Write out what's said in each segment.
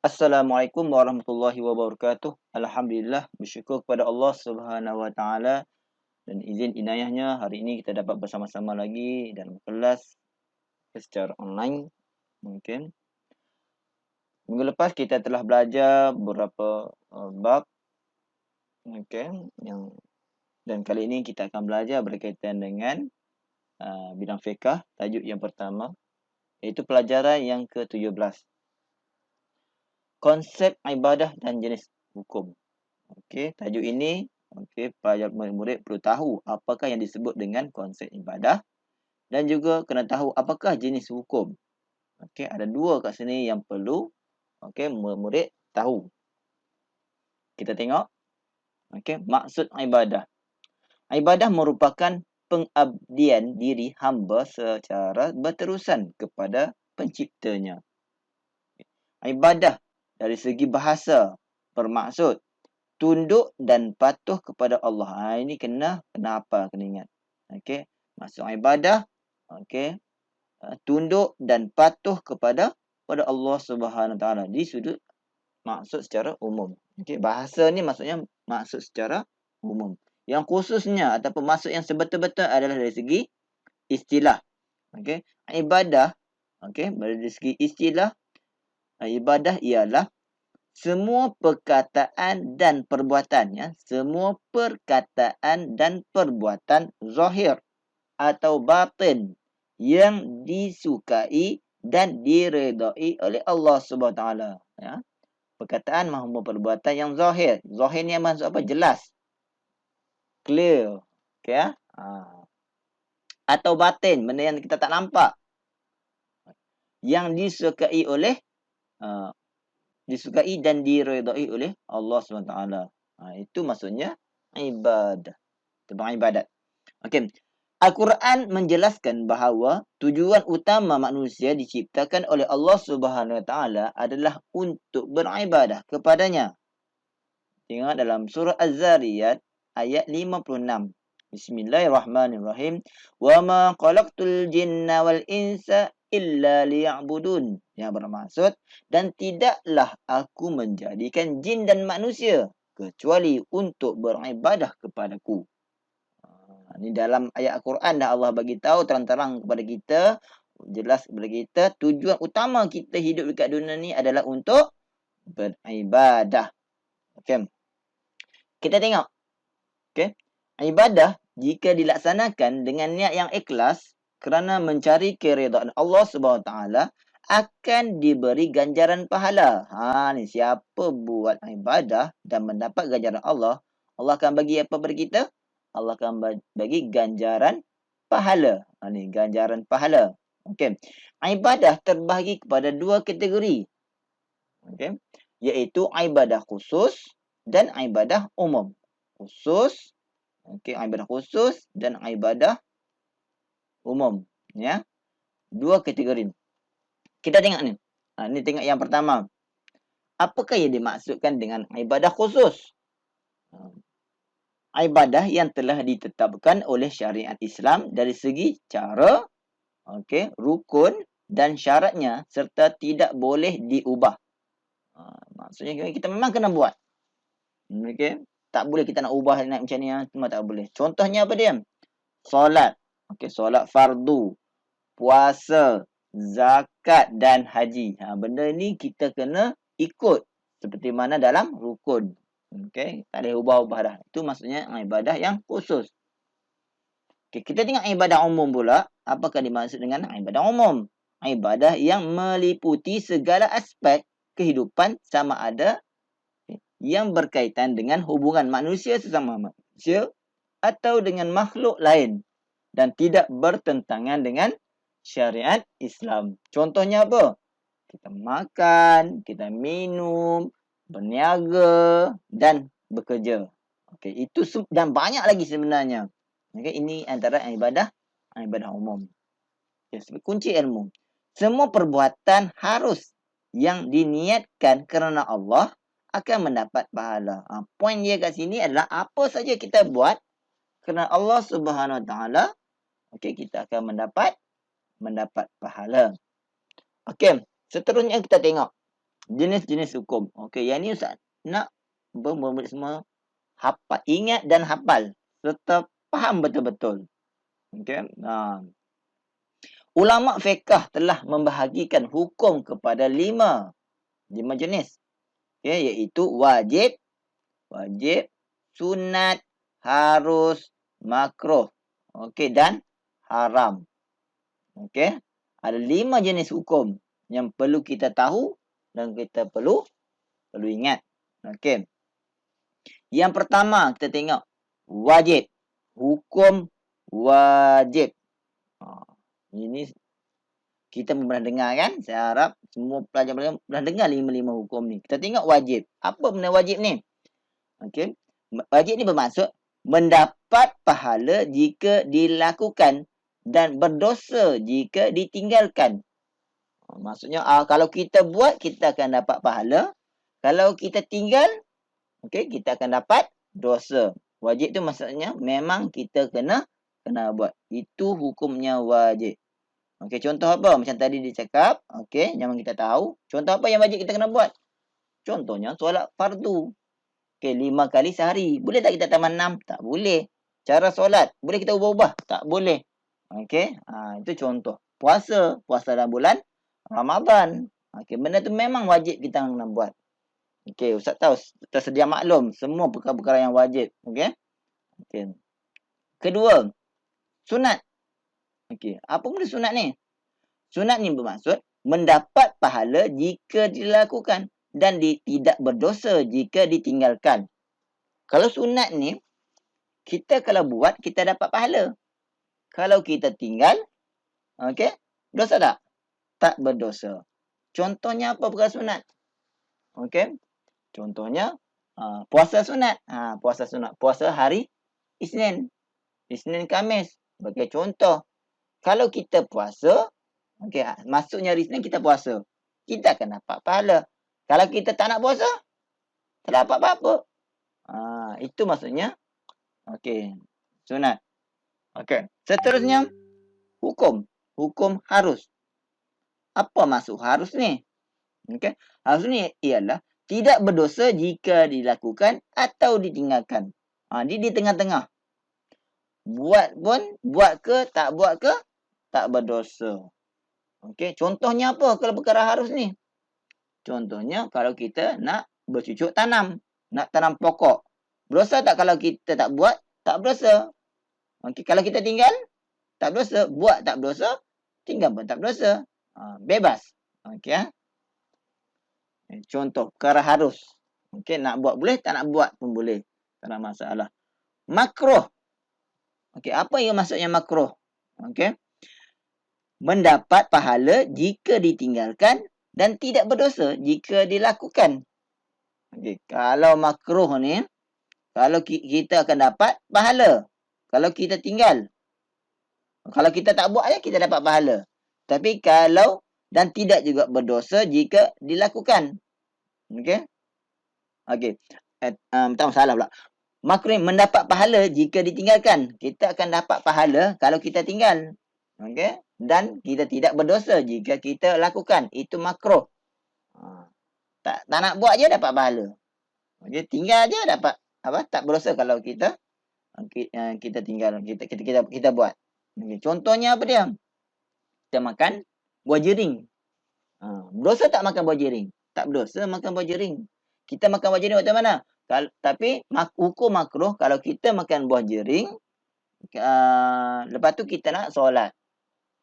Assalamualaikum warahmatullahi wabarakatuh. Alhamdulillah, bersyukur kepada Allah Subhanahu wa taala dan izin inayahnya hari ini kita dapat bersama-sama lagi dalam kelas secara online mungkin. Minggu lepas kita telah belajar beberapa bab mungkin yang dan kali ini kita akan belajar berkaitan dengan bidang fiqh, tajuk yang pertama iaitu pelajaran yang ke-17. Konsep ibadah dan jenis hukum. Okey, tajuk ini pelajar murid perlu tahu apakah yang disebut dengan konsep ibadah dan juga kena tahu apakah jenis hukum. Okey, ada dua kat sini yang perlu murid tahu. Kita tengok. Okey, maksud ibadah. Ibadah merupakan pengabdian diri hamba secara berterusan kepada penciptanya. Ibadah dari segi bahasa bermaksud tunduk dan patuh kepada Allah. Ini kena apa? Kena ingat. Okey. Maksud ibadah, okey, tunduk dan patuh kepada Allah Subhanahu taala di sudut maksud secara umum. Okey, bahasa ni maksudnya maksud secara umum. Yang khususnya ataupun maksud yang sebetul-betul adalah dari segi istilah. Okey. Ibadah, okey, dari segi istilah, ibadah ialah semua perkataan dan perbuatan, ya, semua perkataan dan perbuatan zahir atau batin yang disukai dan diredai oleh Allah Subhanahu taala, ya. Perkataan maupun perbuatan yang zahir. Zahir ni maksud apa? Jelas. Clear. Okey, ya. Atau batin, benda yang kita tak nampak. Yang disukai dan diredai oleh Allah SWT. Itu maksudnya ibadah. Tentang ibadat. Okey. Al-Quran menjelaskan bahawa tujuan utama manusia diciptakan oleh Allah Subhanahu Wa Taala adalah untuk beribadah kepadanya. Tengok dalam surah Az-Zariyat ayat 56. Bismillahirrahmanirrahim. Wa ma khalaqtul jinna wal insa illa liya'budun. Yang bermaksud, dan tidaklah aku menjadikan jin dan manusia kecuali untuk beribadah kepadaku. Ini dalam ayat Al-Quran dah Allah bagi tahu terang-terang kepada kita, jelas kepada kita, tujuan utama kita hidup dekat dunia ni adalah untuk beribadah. Okey. Kita tengok. Okey. Ibadah jika dilaksanakan dengan niat yang ikhlas kerana mencari keredaan Allah Subhanahu taala akan diberi ganjaran pahala. Ni siapa buat ibadah dan mendapat ganjaran Allah, Allah akan bagi apa kepada kita? Allah akan bagi ganjaran pahala. Ni ganjaran pahala. Okey. Ibadah terbahagi kepada dua kategori. Okey. Iaitu ibadah khusus dan ibadah umum. Khusus, okey, ibadah khusus dan ibadah umum, ya. Dua kategori. Kita tengok ni. Ni tengok yang pertama. Apakah yang dimaksudkan dengan ibadah khusus? Ibadah yang telah ditetapkan oleh syariat Islam dari segi cara, rukun dan syaratnya serta tidak boleh diubah. Maksudnya kita memang kena buat. Okey, tak boleh kita nak ubah nak macam ni, semua tak boleh. Contohnya apa dia? Solat. Okey, solat fardu, puasa, zakat dan haji. Benda ni kita kena ikut seperti mana dalam rukun. Okey, tak boleh ubah-ubah dah. Itu maksudnya ibadah yang khusus. Okey, kita tengok ibadah umum pula. Apakah dimaksud dengan ibadah umum? Ibadah yang meliputi segala aspek kehidupan sama ada yang berkaitan dengan hubungan manusia sesama manusia atau dengan makhluk lain dan tidak bertentangan dengan syariat Islam. Contohnya apa? Kita makan, kita minum, berniaga dan bekerja. Okey, itu dan banyak lagi sebenarnya. Okey, ini antara ibadah umum. Okay, kunci ilmu. Semua perbuatan harus yang diniatkan kerana Allah akan mendapat pahala. Poin dia kat sini adalah apa saja kita buat kerana Allah Subhanahu Wa Taala, okey, kita akan mendapat pahala. Okey, seterusnya kita tengok. Jenis-jenis hukum. Okey, yang ni Ustaz nak murid semua hafal, ingat dan hafal serta faham betul-betul. Okey. Ulama fiqh telah membahagikan hukum kepada lima jenis. Okey, iaitu wajib, sunat, harus, makruh. Okey, dan haram. Okey. Ada 5 jenis hukum yang perlu kita tahu dan kita perlu ingat. Okey. Yang pertama kita tengok wajib. Hukum wajib. Ini kita pernah dengar kan? Saya harap semua pelajar-pelajar pernah dengar 5 hukum ni. Kita tengok wajib. Apa benda wajib ni? Okey. Wajib ni bermaksud mendapat pahala jika dilakukan dan berdosa jika ditinggalkan. Maksudnya kalau kita buat, kita akan dapat pahala. Kalau kita tinggal, okey, kita akan dapat dosa. Wajib tu maksudnya memang kita kena buat. Itu hukumnya wajib. Okey, contoh apa? Macam tadi dia cakap, okey, yang kita tahu. Contoh apa yang wajib kita kena buat? Contohnya solat fardu. Okey, 5 kali sehari. Boleh tak kita tambah 6? Tak boleh. Cara solat, boleh kita ubah-ubah? Tak boleh. Okey, itu contoh. Puasa dalam bulan Ramadan. Okey, benda tu memang wajib kita kena buat. Okey, Ustaz tahu, tersedia maklum semua perkara-perkara yang wajib. Okey. Okey. Kedua, sunat. Okey, apa benda sunat ni? Sunat ni bermaksud mendapat pahala jika dilakukan dan tidak berdosa jika ditinggalkan. Kalau sunat ni, kita kalau buat, kita dapat pahala. Kalau kita tinggal, okey, dosa tak? Tak berdosa. Contohnya apa perkara sunat? Okey. Contohnya, puasa sunat. Puasa sunat. Puasa hari Isnin. Isnin Khamis. Sebagai contoh. Kalau kita puasa, okey, masuknya hari Isnin kita puasa. Kita akan dapat pahala. Kalau kita tak nak puasa, tak dapat apa-apa. Itu maksudnya, okey, sunat. Okey. Seterusnya, hukum. Hukum harus. Apa maksud harus ni? Okey. Harus ni ialah tidak berdosa jika dilakukan atau ditinggalkan. Dia di tengah-tengah. Buat pun, buat ke, tak berdosa. Okey, contohnya apa kalau perkara harus ni? Contohnya kalau kita nak bercucuk tanam, nak tanam pokok. Berdosa tak kalau kita tak buat? Tak berdosa. Okey, kalau kita tinggal, tak berdosa. Buat tak berdosa, tinggal pun tak berdosa. Bebas. Okey, contoh perkara harus. Okey, nak buat boleh, tak nak buat pun boleh. Tak ada masalah. Makruh. Okey, apa yang maksudnya makruh? Okey. Mendapat pahala jika ditinggalkan dan tidak berdosa jika dilakukan. Okey, kalau makruh ni, kalau kita akan dapat pahala. Kalau kita tinggal. Kalau kita tak buat, kita dapat pahala. Tapi kalau dan tidak juga berdosa jika dilakukan. Okey. Okey. Tak masalah pula. Makruh mendapat pahala jika ditinggalkan. Kita akan dapat pahala kalau kita tinggal. Okey. Dan kita tidak berdosa jika kita lakukan. Itu makruh. Tak nak buat je dapat pahala. Okey, tinggal je dapat apa? Tak berdosa kalau kita tinggal, kita buat. Okey, contohnya apa dia? Kita makan buah jering. Berdosa tak makan buah jering? Tak berdosa makan buah jering. Kita makan buah jering macam mana? Tapi hukum makruh kalau kita makan buah jering, lepas tu kita nak solat.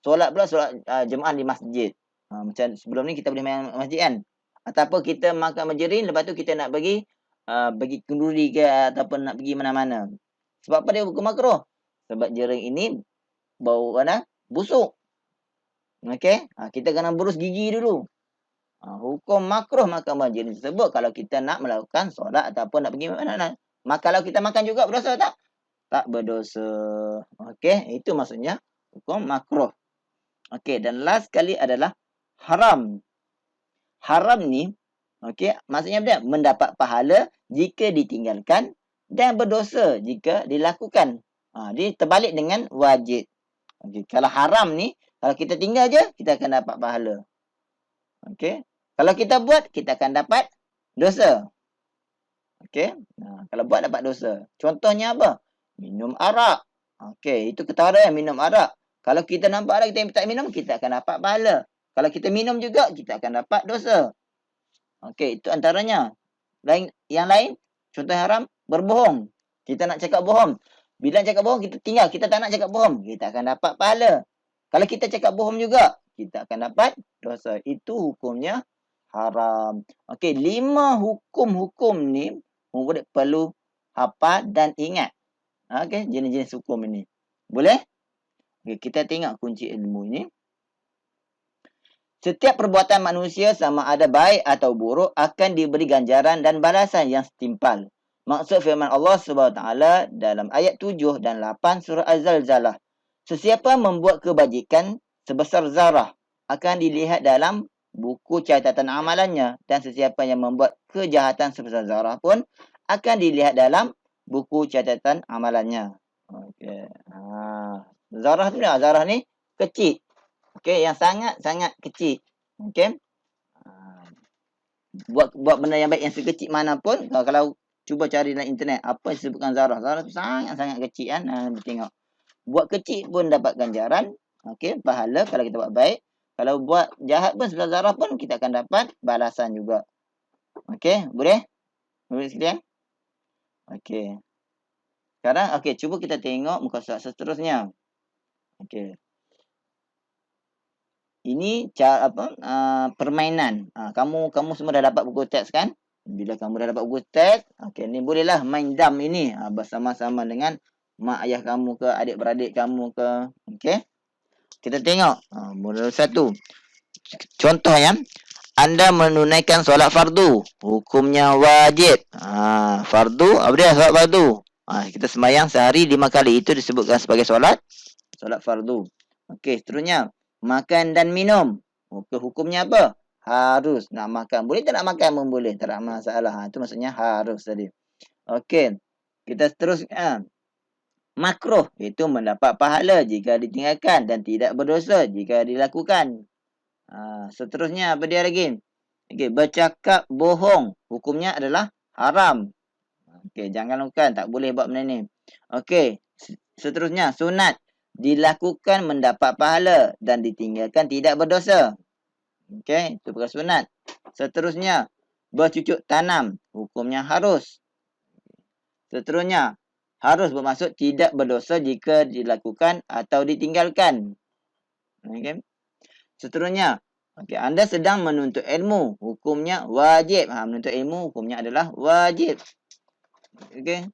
Solat pula solat jemaah di masjid. Macam sebelum ni kita boleh main masjid kan? Ataupun kita makan berjering, lepas tu kita nak pergi kenduri ke ataupun nak pergi mana-mana. Sebab apa dia hukum makruh? Sebab jering ini bau busuk. Okey, kita kena berus gigi dulu. Hukum makruh makan berjering tersebut kalau kita nak melakukan solat ataupun nak pergi mana-mana. Kalau kita makan juga berdosa tak? Tak berdosa. Okey, itu maksudnya hukum makruh. Okey, dan last kali adalah haram. Haram ni, okey, maksudnya apa dia? Mendapat pahala jika ditinggalkan dan berdosa jika dilakukan. Dia terbalik dengan wajib. Okey, kalau haram ni, kalau kita tinggal je, kita akan dapat pahala. Okey. Kalau kita buat, kita akan dapat dosa. Okey. Kalau buat dapat dosa. Contohnya apa? Minum arak. Okey, itu ketara yang minum arak. Kalau kita nampak arak, kita tak minum, kita akan dapat pahala. Kalau kita minum juga, kita akan dapat dosa. Okey, itu antaranya. Yang lain, contoh haram, berbohong. Kita nak cakap bohong. Bila cakap bohong, kita tinggal. Kita tak nak cakap bohong. Kita akan dapat pahala. Kalau kita cakap bohong juga, kita akan dapat dosa. Itu hukumnya haram. Okey, 5 hukum-hukum ni murid perlu hafal dan ingat. Okey, jenis-jenis hukum ini. Boleh? Okey, kita tengok kunci ilmu ini. Setiap perbuatan manusia sama ada baik atau buruk akan diberi ganjaran dan balasan yang setimpal. Maksud firman Allah SWT dalam ayat 7 dan 8 surah Az-Zalzalah. Sesiapa membuat kebajikan sebesar zarah akan dilihat dalam buku catatan amalannya, dan sesiapa yang membuat kejahatan sebesar zarah pun akan dilihat dalam buku catatan amalannya. Okey. Zarah tu dah, zarah ni kecil. Okey, yang sangat-sangat kecil. Okey. Buat benda yang baik yang sekecil mana pun, kalau cuba cari dalam internet apa disebutkan zarah. Zarah tu sangat-sangat kecil kan. Tengok. Buat kecil pun dapat ganjaran. Okey, pahala kalau kita buat baik. Kalau buat jahat pun sebesar zarah pun kita akan dapat balasan juga. Okey, boleh? Boleh sekalian? Okey. Sekarang okey, cuba kita tengok muka surat seterusnya. Okey. Ini cara apa? Permainan. Kamu semua dah dapat buku teks kan? Bila kamu dah dapat buku teks, okey, ni bolehlah main dam ini bersama-sama dengan mak ayah kamu ke, adik-beradik kamu ke. Okey. Kita tengok. Mula satu. Contoh ya. Anda menunaikan solat fardu. Hukumnya wajib. Fardu, apa dia solat fardu? Kita sembahyang sehari 5 kali. Itu disebutkan sebagai solat fardu. Okey, seterusnya. Makan dan minum. Hukumnya apa? Harus nak makan. Boleh tak nak makan pun boleh. Tak ada masalah. Itu maksudnya harus tadi. Okey. Kita teruskan. Makruh. Itu mendapat pahala jika ditinggalkan dan tidak berdosa jika dilakukan. Seterusnya apa dia lagi? Okey, bercakap bohong. Hukumnya adalah haram. Okey, jangan lakukan. Tak boleh buat benda ni. Okey. Seterusnya, sunat. Dilakukan mendapat pahala dan ditinggalkan tidak berdosa. Okey, itu perkara sunat. Seterusnya, bercucuk tanam. Hukumnya harus. Seterusnya, harus bermaksud tidak berdosa jika dilakukan atau ditinggalkan. Okey. Seterusnya, okey, anda sedang menuntut ilmu. Hukumnya wajib. Menuntut ilmu hukumnya adalah wajib. Okey.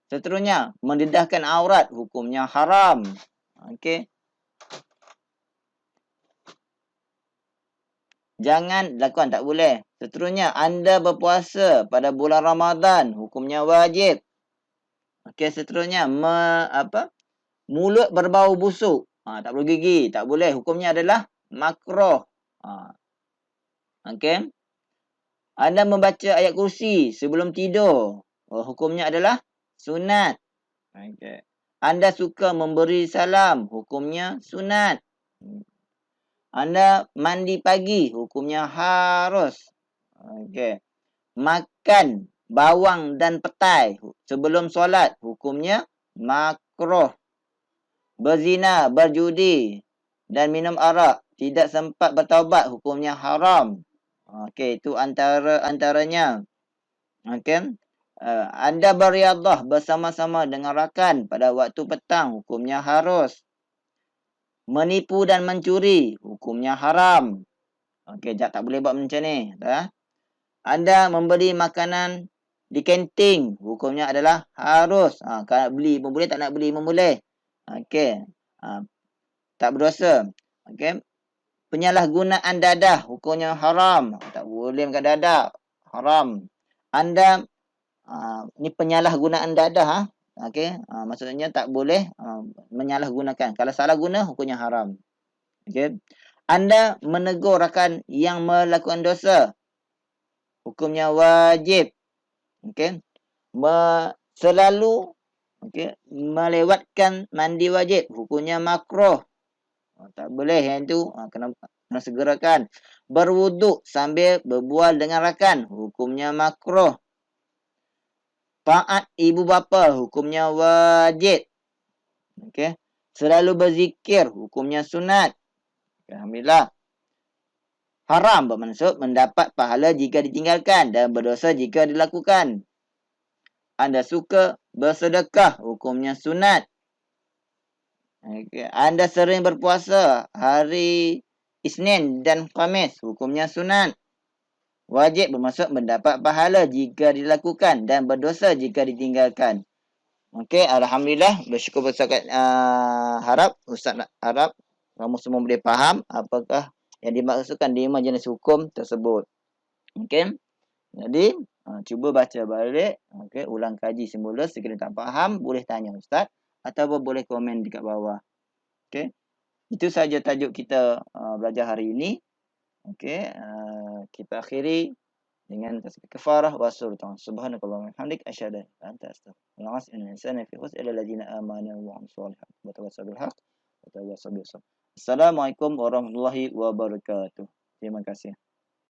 Seterusnya, mendedahkan aurat hukumnya haram. Okey. Jangan lakukan, tak boleh. Seterusnya, anda berpuasa pada bulan Ramadan hukumnya wajib. Okey, seterusnya, mulut berbau busuk. Tak perlu gigi, tak boleh. Hukumnya adalah makruh. Okey. Anda membaca ayat kursi sebelum tidur. Hukumnya adalah sunat. Okay. Anda suka memberi salam. Hukumnya sunat. Anda mandi pagi. Hukumnya harus. Okay. Makan bawang dan petai sebelum solat. Hukumnya makruh. Berzina, berjudi dan minum arak. Tidak sempat bertaubat. Hukumnya haram. Okey, itu antaranya. Okey. Anda beriadah bersama-sama dengan rakan pada waktu petang, hukumnya harus. Menipu dan mencuri, hukumnya haram. Okey, tak boleh buat macam ni. Anda membeli makanan di kantin, hukumnya adalah harus. Kalau nak beli pun boleh, tak nak beli pun boleh. Okey. Tak berdosa. Okey. Penyalahgunaan dadah, hukumnya haram. Tak boleh makan dadah. Haram. Anda ni penyalahgunaan dadah. Okey, maksudnya tak boleh menyalahgunakan. Kalau salah guna, hukumnya haram. Okey. Anda menegur rakan yang melakukan dosa, hukumnya wajib. Okey. Selalu melewatkan mandi wajib, hukumnya makruh. Tak boleh yang itu, kena segerakan. Berwuduk sambil berbual dengan rakan, hukumnya makruh. Taat ibu bapa, hukumnya wajib. Okey. Selalu berzikir, hukumnya sunat. Alhamdulillah. Haram bermaksud mendapat pahala jika ditinggalkan dan berdosa jika dilakukan. Anda suka bersedekah, hukumnya sunat. Okay. Anda sering berpuasa hari Isnin dan Khamis, hukumnya sunat. Wajib bermaksud mendapat pahala jika dilakukan dan berdosa jika ditinggalkan. Okey, alhamdulillah, bersyukur bersakat harap Ustaz harap kamu semua boleh faham apakah yang dimaksudkan di jenis hukum tersebut. Okey. Jadi, cuba baca balik, okey, ulang kaji semula, sekiranya tak faham boleh tanya Ustaz ataupun boleh komen dekat bawah. Okey. Itu saja tajuk kita belajar hari ini. Okey, kita akhiri dengan tasbih kafarah wa surah. Subhanakallahumma wa bihamdik asyhadu an la ilaha illa anta astaghfiruka wa atubu ilaik. Insana fi khusr illa alladziina aamanu wa 'amilus shalihaati wa tawassaw bil haqq wa tawassaw bis sabr. Assalamualaikum warahmatullahi wabarakatuh. Terima kasih.